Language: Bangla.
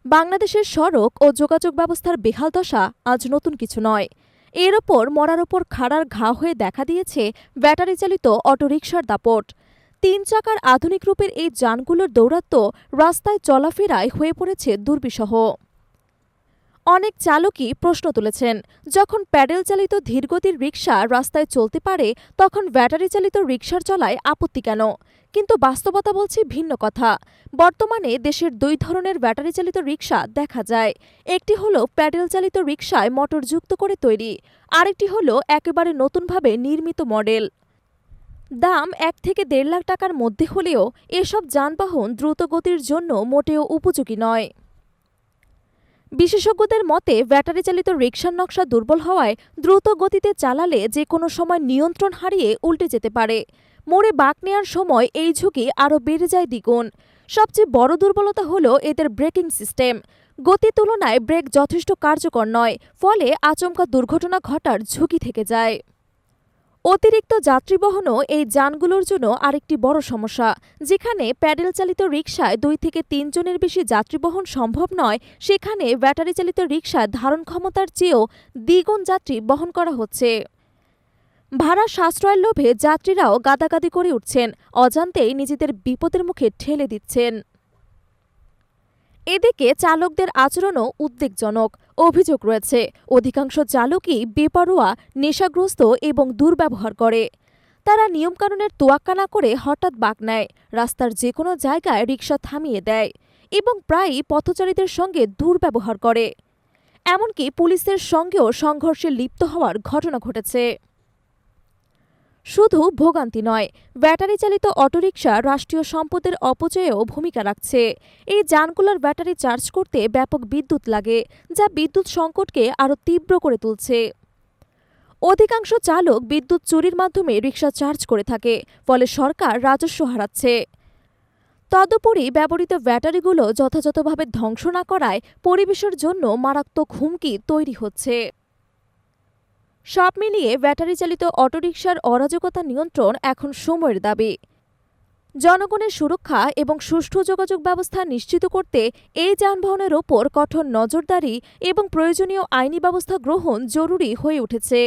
বাংলাদেশের সড়ক ও যোগাযোগ ব্যবস্থার বেহাল দশা আজ নতুন কিছু নয়। এর ওপর মরার ওপর খাড়ার ঘা হয়ে দেখা দিয়েছে ব্যাটারি চালিত অটোরিকশার দাপট। ৩ চাকার আধুনিক রূপের এই যানগুলোর দৌরাত্ম্য রাস্তায় চলাফেরায় হয়ে পড়েছে দুর্বিষহ। অনেক চালকই প্রশ্ন তুলেছেন, যখন প্যাডেল চালিত ধীরগতির রিকশা রাস্তায় চলতে পারে তখন ব্যাটারি চালিত রিকশার চলায় আপত্তি কেন? কিন্তু বাস্তবতা বলছে ভিন্ন কথা। বর্তমানে দেশের ২ ধরনের ব্যাটারি চালিত রিকশা দেখা যায়। একটি হলো প্যাডেল চালিত রিকশায় মোটর যুক্ত করে তৈরি, আরেকটি হলো একেবারে নতুনভাবে নির্মিত মডেল। দাম ১ থেকে ১.৫ লাখ টাকার মধ্যে হলেও এসব যানবাহন দ্রুত গতির জন্য মোটেও উপযোগী নয়। বিশেষজ্ঞদের মতে ব্যাটারি চালিত রিকশার নকশা দুর্বল হওয়ায় দ্রুত গতিতে চালালে যে কোনো সময় নিয়ন্ত্রণ হারিয়ে উল্টে যেতে পারে। মোড়ে বাঁক নেওয়ার সময় এই ঝুঁকি আরও বেড়ে যায় দ্বিগুণ। সবচেয়ে বড় দুর্বলতা হলো এদের ব্রেকিং সিস্টেম। গতির তুলনায় ব্রেক যথেষ্ট কার্যকর নয়, ফলে আচমকা দুর্ঘটনা ঘটার ঝুঁকি থেকে যায়। অতিরিক্ত যাত্রীবহনও এই যানগুলোর জন্য আরেকটি বড় সমস্যা। যেখানে প্যাডেল চালিত রিকশায় ২ থেকে ৩ জনের বেশি যাত্রী বহন সম্ভব নয়, সেখানে ব্যাটারি চালিত রিকশায় ধারণ ক্ষমতার চেয়েও দ্বিগুণ যাত্রী বহন করা হচ্ছে। ভাড়া সাশ্রয়ের লোভে যাত্রীরাও গাদাগাদি করে উঠছেন, অজান্তেই নিজেদের বিপদের মুখে ঠেলে দিচ্ছেন। এদিকে চালকদের আচরণও উদ্বেগজনক। অভিযোগ রয়েছে, অধিকাংশ চালকই বেপরোয়া, নেশাগ্রস্ত এবং দুর্ব্যবহার করে। তারা নিয়মকানুনের তোয়াক্কা না করে হঠাৎ বাঁক নেয়, রাস্তার যে কোনো জায়গায় রিকশা থামিয়ে দেয় এবং প্রায়ই পথচারীদের সঙ্গে দুর্ব্যবহার করে। এমনকি পুলিশের সঙ্গেও সংঘর্ষে লিপ্ত হওয়ার ঘটনা ঘটেছে। শুধু ভোগান্তি নয়, ব্যাটারি চালিত অটোরিকশা রাষ্ট্রীয় সম্পদের অপচয়েও ভূমিকা রাখছে। এই যানগুলোর ব্যাটারি চার্জ করতে ব্যাপক বিদ্যুৎ লাগে, যা বিদ্যুৎ সংকটকে আরও তীব্র করে তুলছে। অধিকাংশ চালক বিদ্যুৎ চুরির মাধ্যমে রিকশা চার্জ করে থাকে, ফলে সরকার রাজস্ব হারাচ্ছে। তদুপরি ব্যবহৃত ব্যাটারিগুলো যথাযথভাবে ধ্বংস না করায় পরিবেশের জন্য মারাত্মক হুমকি তৈরি হচ্ছে। সব মিলিয়ে ব্যাটারি চালিত অটোরিকশার অরাজকতা নিয়ন্ত্রণ এখন সময়ের দাবি। জনগণের সুরক্ষা এবং সুষ্ঠু যোগাযোগ ব্যবস্থা নিশ্চিত করতে এই যানবাহনের ওপর কঠোর নজরদারি এবং প্রয়োজনীয় আইনি ব্যবস্থা গ্রহণ জরুরি হয়ে উঠেছে।